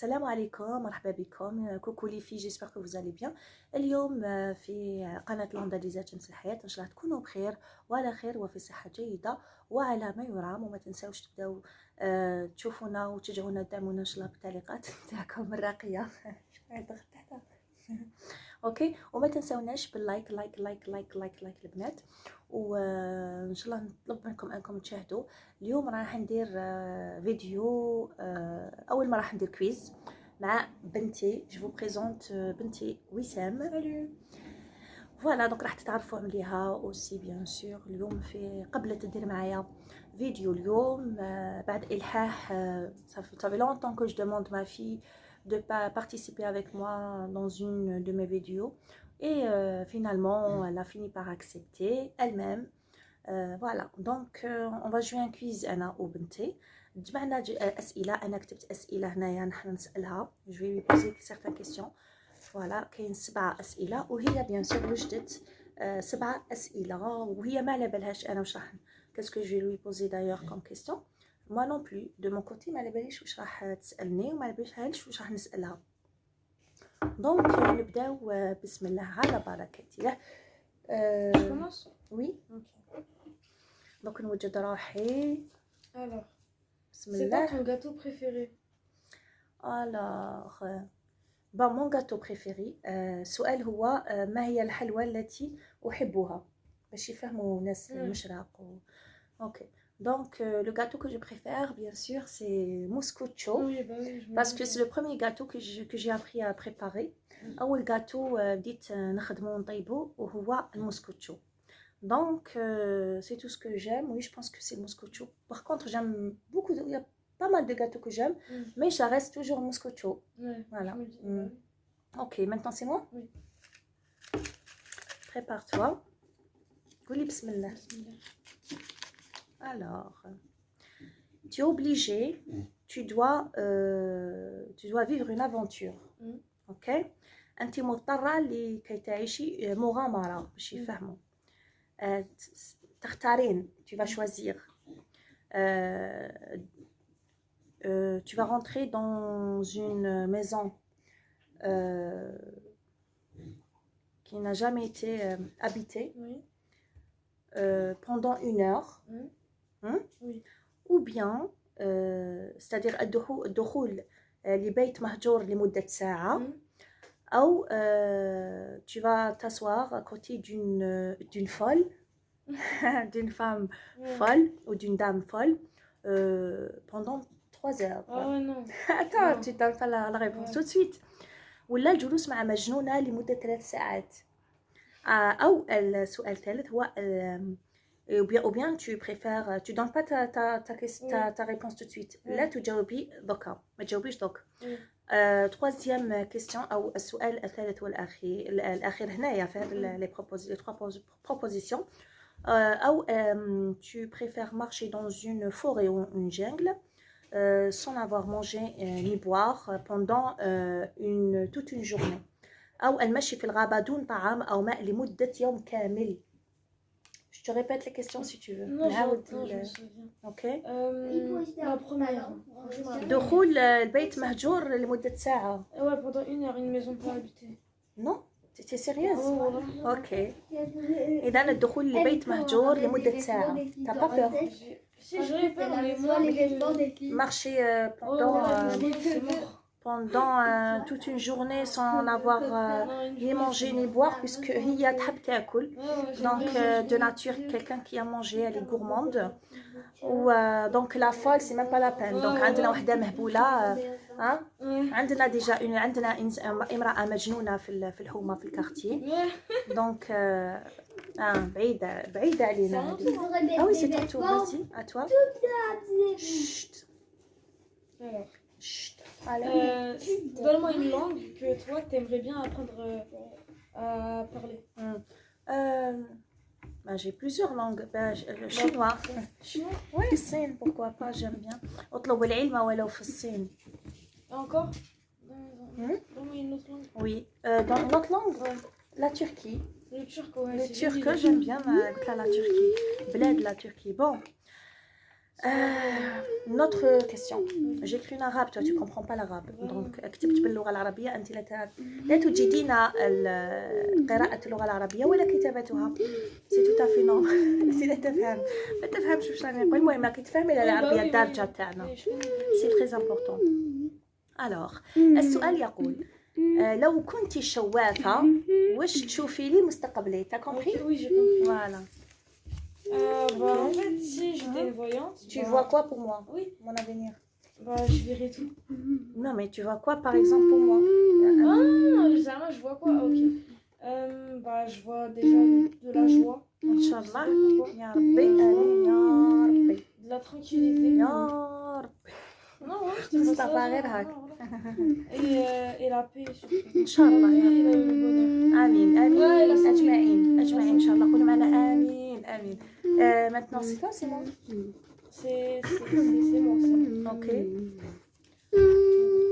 السلام عليكم، مرحبا بكم. كوكو لي في، جيسبر كو vous allez bien. اليوم في قناة لونداليزات جنس الحياة، ان شاء الله تكونوا بخير وعلى خير وفي صحة جيدة وعلى ما يرام. وما تنساوش تبداو تشوفونا وتشجعونا وتدعمونا ان شاء الله بالتعليقات نتاعكم الراقية. اوكي، وما تنساوناش باللايك لايك لايك لايك لايك لايك البنات. وان شاء الله نطلب منكم انكم تشاهدوا. اليوم راح ندير فيديو، اول ما راح ندير كويز مع بنتي. جو بريزونت بنتي وسام. فوالا دونك راح تتعرفوا عليها اوسي بيان سور. اليوم في قبل تدير معايا فيديو اليوم بعد الحاح. صافي لونطون كو جو دوموند ما في de participer avec moi dans une de mes vidéos et finalement elle a fini par accepter elle-même. Voilà donc on va jouer un quiz انا وبنتي. جمعنا اسئله، انا كتبت اسئله هنايا نحن نسالها. je vais lui poser certaines questions. فوالا كاين 7 اسئله وهي بيان سور وجدت 7 اسئله وهي ما على بالهاش انا واش راح كاسكو جو lui poser d'ailleurs comme question. moi non plus de mon côté ما على باليش واش راح تسالني وما على باليش واش راح نسالها. دونك نبداو بسم الله على بركه الله. commence. Oui. Ok. Donc نوجد روحي. Alors, بسم c'est الله. quoi ton gâteau préféré? Alors bon mon gâteau préféré. السؤال هو ما هي الحلوى التي احبها باش يفهموا الناس المشرق اوكي. Donc le gâteau que je préfère bien sûr c'est mouscoucho. Oui, bah oui, parce que c'est le premier gâteau que j'ai appris à préparer. اول gâteau بديت نخدمو ونطيبو وهو الموسكوتشو. Donc c'est tout ce que j'aime. Oui, je pense que c'est le mouscoucho. Par contre, j'aime beaucoup il y a pas mal de gâteaux que j'aime, mais ça reste toujours mouscoucho. Ouais, Voilà. je me dis, bah oui. OK, maintenant c'est moi. Oui. Prépare-toi. Gouli bismillah. Bismillah. Alors, tu es obligé, tu dois vivre une aventure. OK. انت مضطرة لكي تعيشي مغامرة باش يفهموا. تختارين, tu vas choisir. Tu vas rentrer dans une maison qui n'a jamais été habitée. Oui. Pendant 1 heure. Oui. Ou bien c'est-à-dire الدخول لبيت مهجور لمدة ساعة. أو tu vas t'asseoir à côté d'une folle, d'une femme folle ou d'une dame folle pendant 3 heures. Ah ouais, non. Attends, Non. tu donnes pas la réponse tout de suite. ولا الجلوس مع مجنونة لمدة 3 ساعات. أو السؤال الثالث هو ou bien tu préfères, tu donnes pas ta réponse tout de suite. لا تجاوبي دوكا، ما تجاوبيش دوك. troisième question أو السؤال الثالث والأخير هنايا في هذه les trois propositions. أو tu préfères marcher dans une forêt ou une jungle sans avoir mangé ni boire pendant toute une journée. أو المشي في الغابة دون طعام أو ماء لمدة يوم كامل. Je te répète les questions si tu veux. Non, je me souviens. Ok. La première. دخول البيت مهجور لمدة ساعة. Ouais, pendant 1 heure, une maison pas habitée. Non, t'es sérieuse? Oh, voilà. Ok. إذا الدخول لبيت مهجور لمدة ساعة. T'as pas peur? Si, j'aurais peur, mais moi, Marcher pendant toute une journée sans avoir ni mangé ni boire puisque هي تحب تاكل. Donc de nature quelqu'un qui a mangé, elle est gourmande. و donc la folle c'est même pas la peine. Donc عندنا وحده مهبوله عندنا ديجا عندنا امراه مجنونه في الحومه في الكارتيه. دونك بعيده علينا. Ah oui, c'est à toi, vas-y, à toi. Chut. Chut. Donne-moi une langue que toi t'aimerais bien apprendre à parler. Bah, j'ai plusieurs langues. Chinois. Oui, الصين, pourquoi pas, j'aime bien. اطلب العلم ولو في الصين. Encore? Donne-moi une autre langue. Oui. Dans une autre langue? La Turquie. Le turc, ouais. Le turc, j'aime bien la Turquie. Bled, la Turquie. Bon. Une autre question. J'écris en arabe, toi tu comprends pas l'arabe. Donc كتبت باللغة العربية أنت لا تجيدين قراءة اللغة العربية ولا كتابتها. سي تو تافي نو. سي لا تفهم ما تفهمش واش راني نقول. المهم راكي تفهمي العربية الدارجة تاعنا. سي تري امبورطون. الوغ السؤال يقول لو كنتي شوافة واش تشوفي لي مستقبلي؟ تا كومبري؟ Oui, j'ai compris. Voilà. Bah, en fait, si j'étais une voyante. Tu bah, vois quoi pour moi? Oui. Mon avenir. Bah, je verrais tout. Non, mais tu vois quoi par exemple pour moi? Ah, bizarrement, je vois quoi? Ok. Bah, je vois déjà de la joie. Inch'Allah. Pourquoi? Ya Rabbi, amin, ya Rabbi. De la tranquillité. Ya Rabbi. Non, ouais, je te dis ça. Mustafa غير genre, هاك. non, voilà. Et la paix surtout. Inch'Allah ya Et Rabbi. le bonheur. آمين Ouais, آمين la santé. أجمعين La أجمعين إن santé. شاء الله. قولوا معنا آمين آمين. Maintenant c'est toi, c'est moi. C'est moi ça. Ok.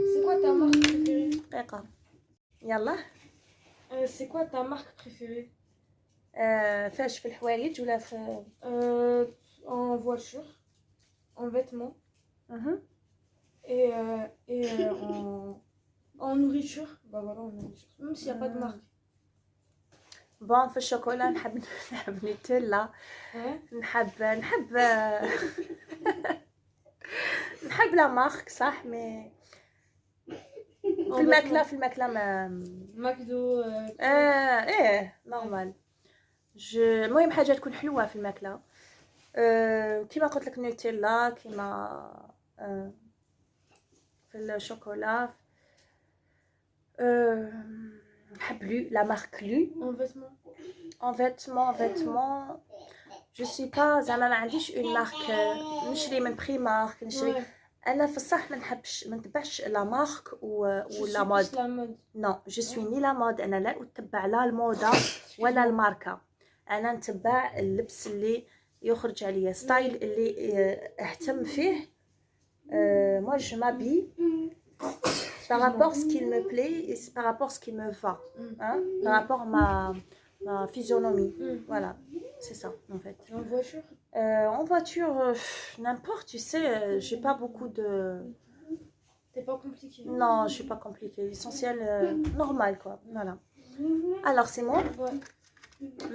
C'est quoi ta marque préférée? دقيقة. يلا. C'est quoi ta marque préférée? فاش في الحوايج ولا في؟ En voiture, en vêtements Mhm. et en nourriture. Bah voilà, en nourriture. Même s'il n'y a pas de marque. بون في الشوكولا نحب نوتيلا. Ouais. نحب نحب لا مارك صح مي في الماكلة ما ماكدو. ايه نورمال. المهم حاجة تكون حلوة في الماكلة. كيما قلت لك نوتيلا كيما في الشوكولا. نحب لا مارك لو. En vêtements. En vêtements je suis pas زعما ما عنديش اون مارك نشري من بري مارك نشري. انا في الصح ما نحبش ما نتبعش لا مارك ولا مود. نو جو سوي ني لا مود. انا لا اتبع لا الموضه ولا الماركه. انا نتبع اللبس اللي يخرج عليا ستايل اللي اهتم فيه. moi je m'habille par rapport ce qu'il me plaît et par rapport ce qui me va hein, par rapport ma physionomie. Voilà, c'est ça en fait. En voiture? En voiture, n'importe, tu sais, j'ai pas beaucoup de... T'es pas compliqué? Non, je suis pas compliquée. L'essentiel, normal quoi. Voilà. Alors, c'est moi. Ouais.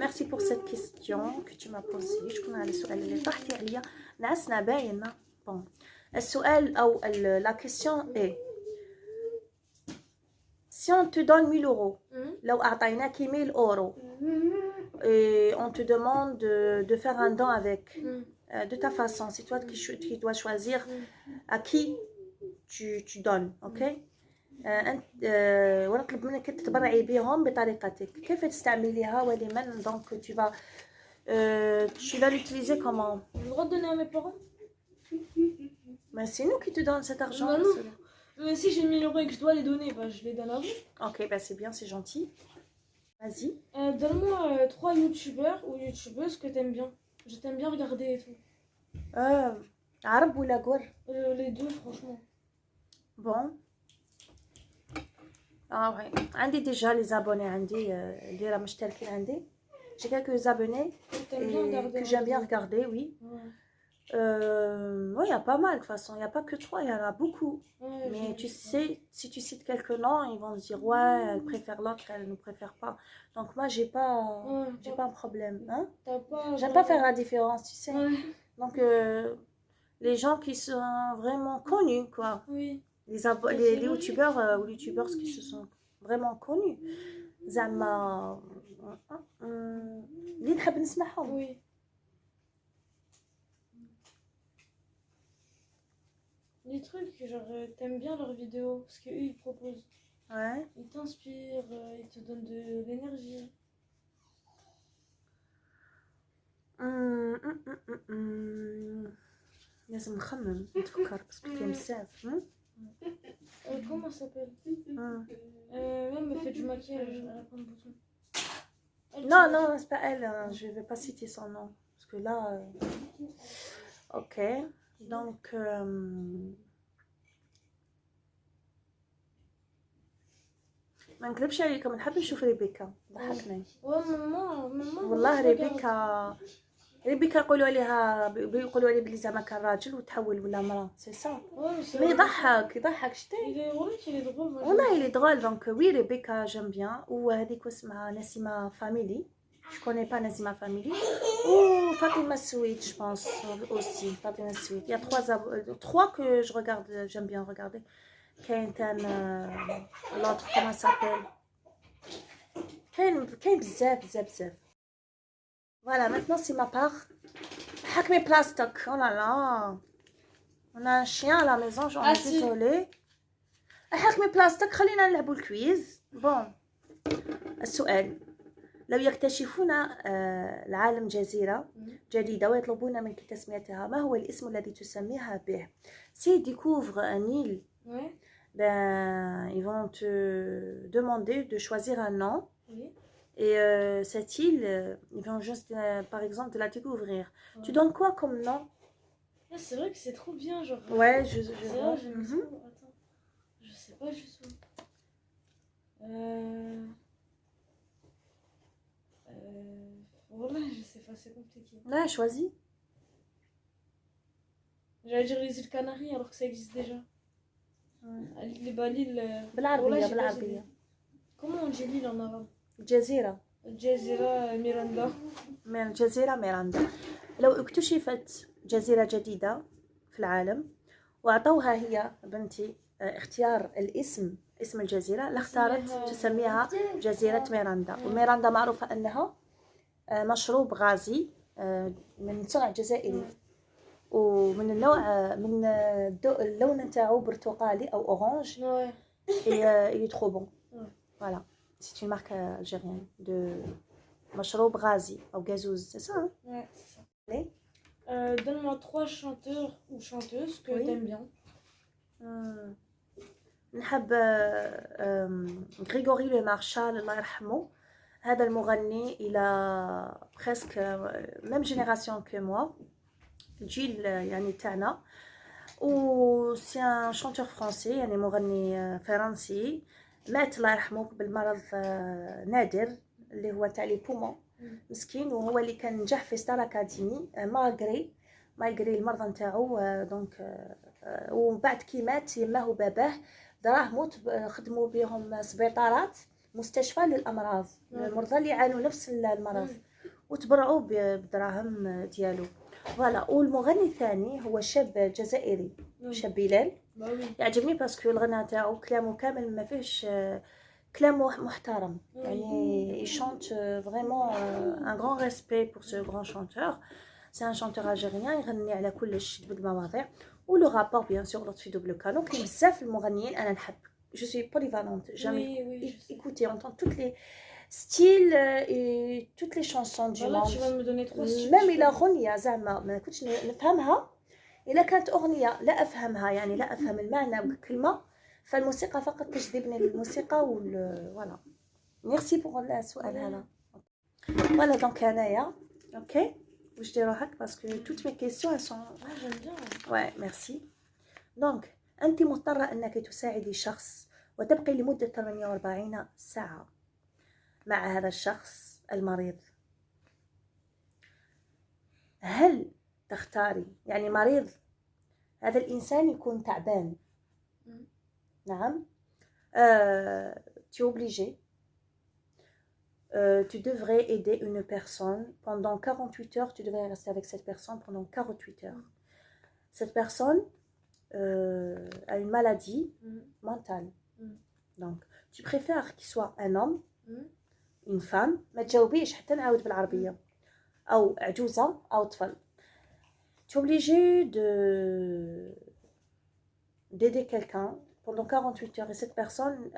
Merci pour cette question que tu m'as posée. شكون على السؤال اللي طرحتي عليا. نعسنا باينة. Bon. السؤال أو la question est si on te donne 1000 euros, لو أعطيناك 1000 euros et on te demande de faire un don avec de ta façon, c'est toi qui dois choisir à qui tu donnes, ok? ونطلب منك تتبرعي بهم بطريقتك. كيف تستعمليها ولمن؟ donc tu vas l'utiliser comment? J'ai le droit de donner à mes parents? Mais c'est nous qui te donnons cet argent. Bah non. Mais si j'ai 1000 euros et que je dois les donner, bah je les donne à vous. Ok, bah c'est bien, c'est gentil. Vas-y. Donne-moi 3 youtubeurs ou youtubeuses que t'aimes bien. Je t'aime bien regarder et tout. Arabe ou la gour? Les deux, franchement. Bon. Ah ouais. عندي déjà les abonnés عندي اللي راه مشتركين عندي. J'ai quelques abonnés que j'aime bien regarder, oui. Ouais. Ouais, il y a pas mal de toute façon, il n'y a pas que 3, il y en a beaucoup. Ouais, mais tu sais, si tu cites quelques noms, ils vont se dire ouais, elle préfère l'autre, elle ne préfère pas. Donc moi, j'ai pas un problème. Hein? J'aime pas faire la différence, tu sais. Ouais. Donc les gens qui sont vraiment connus, quoi. Oui. Les youtubeurs ou les youtubeurs qui se sont vraiment connus. زعما اللي نحب نسمعهم. Oui. Les trucs, genre, t'aimes bien leurs vidéos, parce qu'eux, ils proposent. Ouais. Ils t'inspirent, ils te donnent de l'énergie. لازم نخمم نتفكر باسكو كاين بزاف. Comment ça s'appelle? Même elle fait du maquillage, elle a plein de boutons. Non, non, c'est pas elle, je vais pas citer son nom. Parce que là... Ok, donc... ما نكذبش عليكم نحب نشوف ريبيكا ضحكني. Ouais, maman, والله ريبيكا ريبيكا بيقولوا عليه بلي زعما كان راجل وتحول ولا مرأة سي سا. Ouais, مي يضحك شتي il est drôle. والله il est drôle donc oui Rebecca j'aime bien وهذيك اسمها نسيمة فاميلي je connais pas نسيمة فاميلي وفاطمة السويد je pense aussi فاطمة السويد il y a trois que je regarde j'aime bien regarder كاين l'autre comment ça s'appelle كاين بزاف voilà maintenant c'est ma part حكمي بلاستيك oh là là on a un chien à la maison j'en suis désolée حكمي بلاستيك خلينا نلعبوا الكويز بون السؤال لو يكتشفون العالم جزيرة جديدة ويطلبون منك تسميتها ما هو الاسم الذي تسميها به s'ils découvrent un île ben ils vont te demander de choisir un nom et cette île ils vont juste par exemple de la découvrir tu donnes quoi comme nom c'est vrai que c'est trop bien genre ouais je vois attends je sais pas du tout voilà je sais pas c'est compliqué ouais choisis j'allais dire les îles Canaries alors que ça existe déjà l'île بالعربية comment on dit l'île en arabe جزيرة ميراندا من جزيرة ميراندا لو اكتشفت جزيرة جديدة في العالم وأعطوها هي بنتي اختيار اسم الجزيرة لاختارت تسميها جزيرة ميراندا وميراندا معروفة أنها مشروب غازي من صنع جزائري ومن النوع من اللون نتاعو برتقالي أو أورانج et trop bon voilà c'est une marque algérienne de مشروب غازي أو gazouz c'est ça hein? Ouais c'est ça allez donne-moi 3 chanteurs ou chanteuses que t'aimes bien نحب غريغوري لو مارشال الله يرحمه هذا المغني إلى presque même génération que moi الجيل يعني تاعنا و سي ان شانتور فرونسي يعني مغني فرنسي مات الله يرحمه بالمرض نادر اللي هو تاع لي بومون مسكين وهو اللي كان نجح في ستار اكاديمي مالغري المرض نتاعو دونك ومن بعد كي مات يماه وباباه دراهم خدموا بهم سبيطارات مستشفى للامراض المرضى اللي يعانوا نفس المرض وتبرعوا بالدراهم ديالو فوالا والمغني الثاني هو شاب جزائري شاب بلال يعجبني باسكو الغناء تاعو كلامه كامل ما فيهش كلامه محترم يعني il chante vraiment un grand respect pour ce grand chanteur c'est un chanteur algérien يغني على كلش بالمواضيع ولو رابور بيان سور لطفي دوبلو كانو كاين بزاف المغنيين انا نحب je suis polyvalente j'aime écouter entendre toutes les styles et toutes les chansons du monde tu vas me donner 3 styles même إلا أغنية زعما ما كنتش نفهمها إلا كانت أغنية لا أفهمها يعني لا أفهم المعنى بالكلمة فالموسيقى فقط تجذبني للموسيقى فوالا ميرسي بوغ السؤال هذا فوالا دونك هنايا اوكي واش ديروا هاك باسكو توت مي كيسيون سون ouais merci donc أنت مضطرة أنك تساعدي شخص وتبقي لمدة 48 ساعة مع هذا الشخص المريض هل تختاري يعني مريض هذا الإنسان يكون تعبان نعم tu es obligé tu devrais aider une personne pendant 48 heures tu devrais rester avec cette personne pendant 48 heures cette personne a une maladie mentale donc tu préfères qu'il soit un homme une femme ما تجاوبيش حتى نعاود بالعربية أو عجوزة أو طفل tu es obligé d'aider quelqu'un pendant 48 heures et cette personne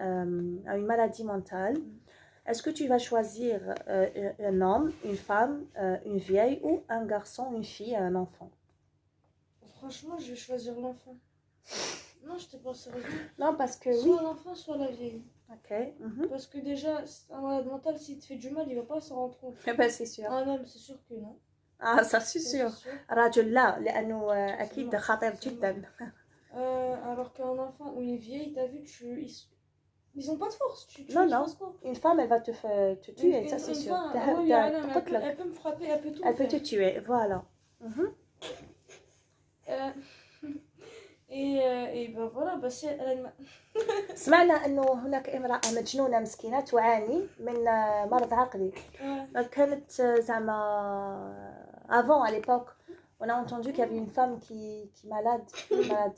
a une maladie mentale est-ce que tu vas choisir un homme, une femme, une vieille ou un garçon, une fille et un enfant franchement je vais choisir l'enfant non je te pense sérieusement non parce que soit l'enfant soit la vieille ok parce que déjà un malade mental s'il te fait du mal il va pas s'en rendre compte ben c'est sûr un homme c'est sûr que non ça c'est sûr رجل لا لأنه أكيد خطير جدا alors qu'un enfant ou une vieille t'as vu Ils ont pas de force. Tu Non, les non. fasses quoi? Une femme, elle va te tuer, ça c'est sûr. Oui, elle peut me frapper, elle peut tout Elle peut faire. te tuer, voilà. Euh, et ben voilà, bah si elle سمعنا انه هناك امرأة مجنونة مسكينة تعاني من مرض عقلي. كانت زعما avant à l'époque on a entendu qu'il y avait une femme qui malade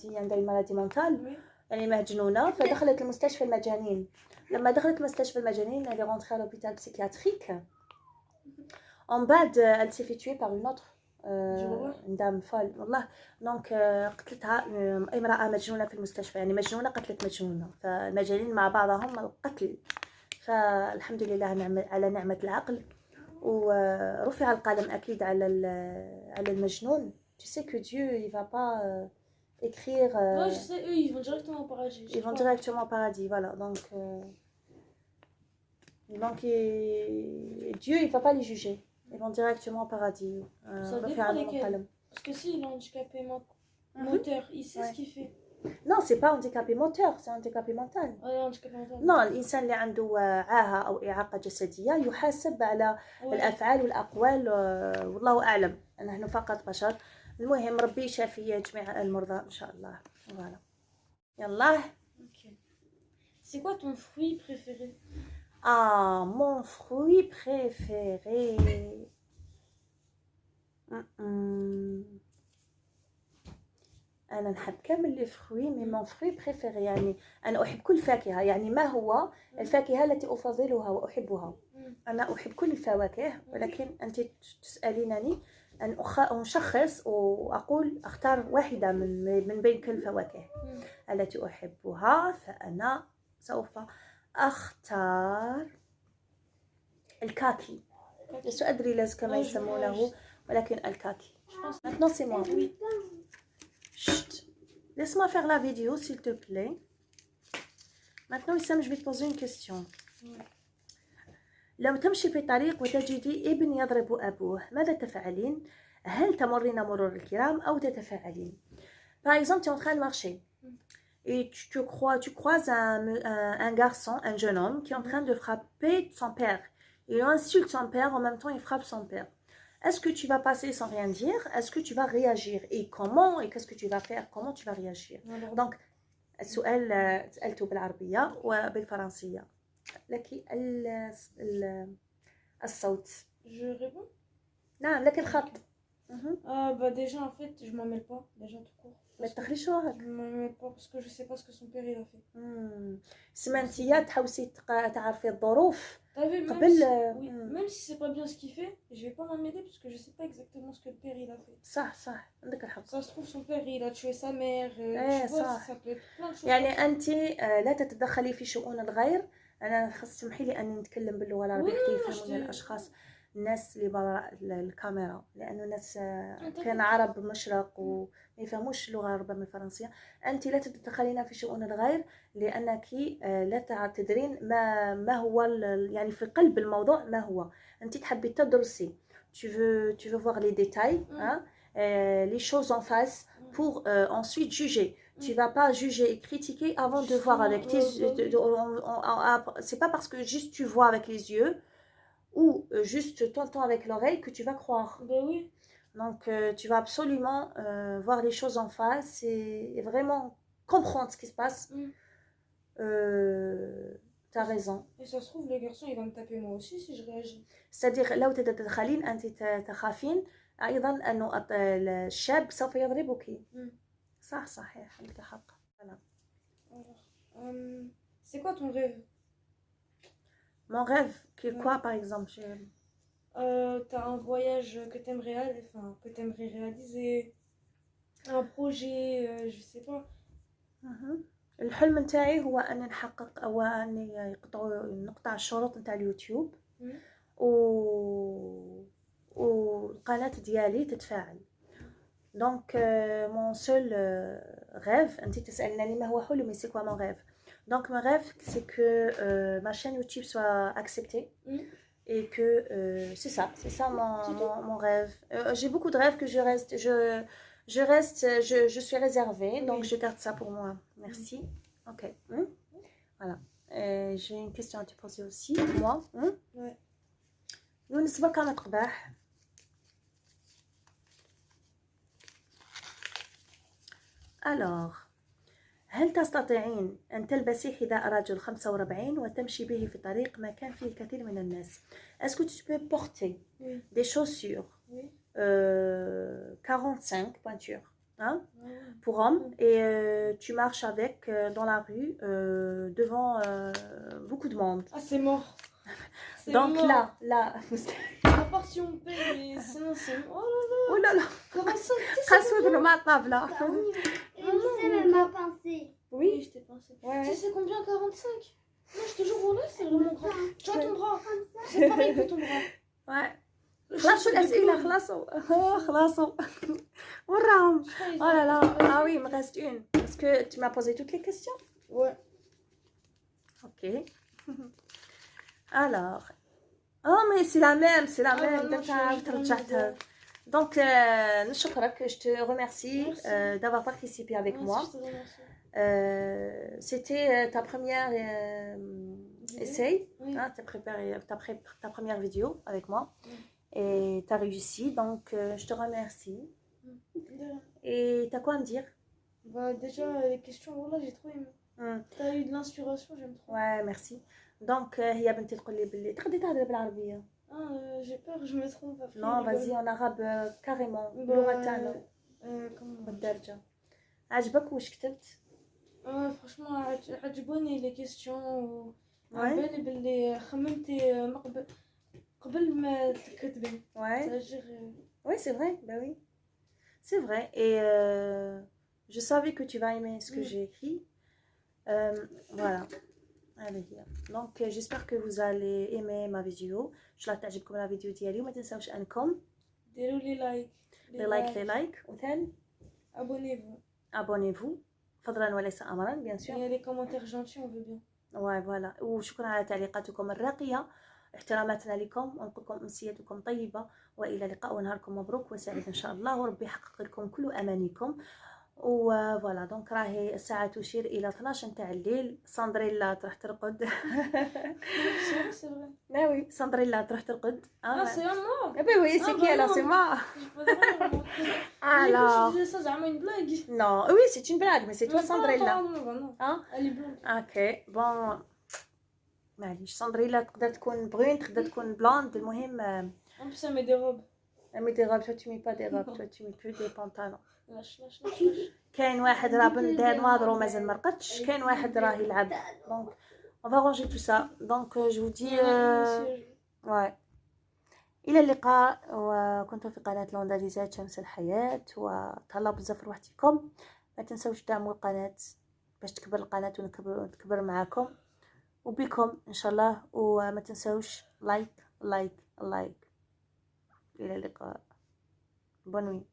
عندها une maladie mentale يعني مجنونة فدخلت المستشفى المجانين. لما دخلت مستشفى المجانين elle est rentrée à l'hôpital psychiatrique. En bas elle s'est fait tuer par une autre دام فال والله. دونك قتلتها امرأة مجنونة في المستشفى يعني مجنونة قتلت مجنونة فالمجانين مع بعضهم القتل. فالحمد لله على نعمة العقل ورفع القلم أكيد على المجنون. Tu sais que Dieu il va pas écrire ouais, je sais, eux ils vont directement au paradis. Ils vont directement au paradis, voilà. Donc Dieu il va pas les juger. Ils vont directement au paradis. Ça dépend lesquels. Parce que s'il est handicapé moteur, il sait ce qu'il fait. Non, c'est pas handicapé moteur, c'est handicapé mental. handicapé mental. Non, الإنسان اللي عنده عاهة أو إعاقة جسدية يحاسب على الأفعال والأقوال والله أعلم. نحن فقط بشر. المهم ربي يشافي جميع المرضى إن شاء الله. Voilà. يلا. Ok. C'est quoi ton fruit préféré? Ah, mon fruit préféré. أنا نحب كامل لي فروي مي مون فروي بريفيري يعني أنا أحب كل فاكهة. يعني ما هو الفاكهة التي أفضلها وأحبها؟ أنا أحب كل الفواكه ولكن أنت تسألينني أن أشخص وأقول أختار واحدة من بين كل الفواكه التي أحبها فأنا سوف أختار الكاكي. لست أدري كما يسمونه ولكن الكاكي. Maintenant c'est moi. Oui. Chut. Laisse-moi faire la vidéo s'il te plaît. Maintenant Wissam, je vais te poser une question. لو تمشي في طريق وتجدي ابن يضرب أبوه ماذا تفعلين؟ هل تمرين مرور الكرام أو تتفاعلين؟ Par exemple, tu es en train de marcher et tu croises un garçon, un jeune homme qui est en train de frapper son père. Il insulte son père, en même temps il frappe son père. Est-ce que tu vas passer sans rien dire? Est-ce que tu vas réagir? Et comment? Et qu'est-ce que tu vas faire? Comment tu vas réagir? Donc, السؤال سألته بالعربية وبالفرنسية. لك الصوت. Je réponds? نعم لك الخط. Bah déjà en fait je m'en mêle pas déjà tout court. ما تدخليش وراك. Je m'en mêle pas parce que je sais pas ce que son père il a fait. سمعتي تحاوسي تعرفي الظروف قبل. Oui, même si c'est pas bien ce qu'il fait, je vais pas m'en mêler parce que je sais pas exactement ce que le père il a fait. صح عندك الحق. Ça se trouve son père il a tué sa mère. Tu vois, ça peut être plein de choses. يعني أنت لا تتدخلي في شؤون الغير. أنا تسمحي لي أني نتكلم باللغة العربية حتى يفهمون الأشخاص الناس اللي برا الكاميرا لأنه الناس كان عرب مشرق وما يفهموش اللغة ربما الفرنسية. أنت لا تتدخلين في شؤون الغير لأنك لا تدرين ما هو يعني في قلب الموضوع ما هو. أنت تحبي تدرسي. Tu veux voir les détails, les choses en face pour ensuite juger. Tu vas pas juger et critiquer avant de voir avec tes yeux. C'est pas parce que juste tu vois avec les yeux ou juste t'entends avec l'oreille que tu vas croire. Ben oui. Donc tu vas absolument voir les choses en face et vraiment comprendre ce qui se passe. T'as raison. Et ça se trouve le garçon il va me taper moi aussi si je réagis. C'est-à-dire لو تتدخلين أنت تخافين أيضا أنه الشاب سوف يضربك. صحيح عندك حق. C'est quoi ton rêve? Mon rêve, quoi par exemple? T'as un voyage que t'aimerais réaliser, un projet, je sais pas. الحلم نتاعي هو أن نحقق أو أني نقطع الشروط نتاع اليوتيوب والقناة ديالي تتفاعل. Donc mon seul rêve, أنت تسألني ما هو حلمي, c'est quoi mon rêve? Donc mon rêve c'est que ma chaîne YouTube soit acceptée et que c'est ça mon rêve. J'ai beaucoup de rêves que je suis réservée, donc je garde ça pour moi. Merci. Ok. Voilà. j'ai une question à te poser aussi, moi. Ouais. يونس بركة ما تقبح. Alors, هل تستطيعين أن تلبسي حذاء رجل 45 وتمشي به في طريق ما كان فيه الكثير من الناس؟ Est-ce que tu peux porter Oui. des chaussures Oui. 45 pointures, hein, Ouais. pour hommes, et tu marches avec dans la rue devant beaucoup de monde. Ah, c'est mort. C'est Donc mort. là, À part si on paye, mais sinon c'est mort. Oh oh là là, 45, قصود ما طابلة. Et tu sais même ma pensée. Oui, Oui, je t'ai pensé. ouais, Tu sais ouais. c'est combien 45? Non, je te jure, voilà, c'est vraiment grand. Tu vois ton bras? C'est pareil que ton bras. Ouais. Le خلاصوا chiffre de الأسئلة clown. خلاصوا خلاصوا وراهم. Je crois, ils Oh ont- là là, ah oui, il me reste une. Est-ce que tu m'as posé toutes les questions? Ouais. Ok. Alors, oh mais c'est la même, c'est la Ah, même. bah non, je te رجعتها. Donc, نشكرك, je te remercie Merci. d'avoir participé avec Merci, moi. je te remercie. C'était ta première essai, Oui. hein, tu as préparé ta première vidéo avec moi et tu as réussi, donc je te remercie. Et tu as quoi à me dire? Bah déjà les questions, voilà, j'ai trop aimé. Hmm. T'as eu de l'inspiration, j'aime trop. Ouais, merci. Donc هي بنتي تقول لي باللي تقدري تهضري بالعربية. Ah, j'ai peur, je me trompe après. Non, les vas-y gars. en arabe carrément. Bah, باللغة تاعنا comment بالدارجة. عجبك واش كتبت؟ franchement عجبوني les questions Ouais. عبالي باللي خممتي قبل ما تكتبي. Ouais. C'est-à-dire Oui, c'est vrai, bah oui. C'est vrai. Et je savais que tu vas aimer ce que j'ai écrit. Voilà. Allez, donc j'espère que vous allez aimer ma vidéo. Je la تعجبكم la vidéo ديالي وما تنساوش انكم ديروا لي لايك. لي لايك وثاني Abonnez-vous. abonnez-vous فضلا وليس امرا bien sûr. Et les commentaires gentils, on veut bien. واي فوالا وشكرا على تعليقاتكم الراقية. احتراماتنا لكم ونقول لكم امسيتكم طيبة والى اللقاء ونهاركم مبروك وسعيد ان شاء الله وربي يحقق لكم كل امانيكم. وفوالا دونك راهي الساعة تشير الى 12 نتاع الليل. ساندريلا تروح ترقد. C'est vrai. ناوي ساندريلا تروح ترقد. Ah, c'est à moi. Eh ben oui, c'est Ah, qui bah alors? non. C'est moi. J'ai pas de rêve. Alors. Je disais ça, c'est une blague. Non, oui, c'est une blague, mais c'est toi Mais Sandrilla. non, bah non. Hein? Elle est blonde. Ok, bon. معليش ساندريلا تقدر تكون بغين تقدر تكون بلوند المهم. En plus, elle met des robes. مي دي غاب. toi tu mets pas des robes, toi tu mets plus des pantalons. Lâche, lâche, lâche, lâche. كاين واحد راه بندار نواظرو مازال ما رقدش. كاين واحد راه يلعب. دونك on va ranger tout ça. Donc je vous dis ouais. الى اللقاء وكنتم في قناه لونداليزات شمس الحياه وتهلاو بزاف روحتكم. ما تنسوش دعموا القناه باش تكبر القناه ونكبر معاكم وبكم ان شاء الله. وما تنسوش لايك لايك لايك. الى اللقاء. بونوي.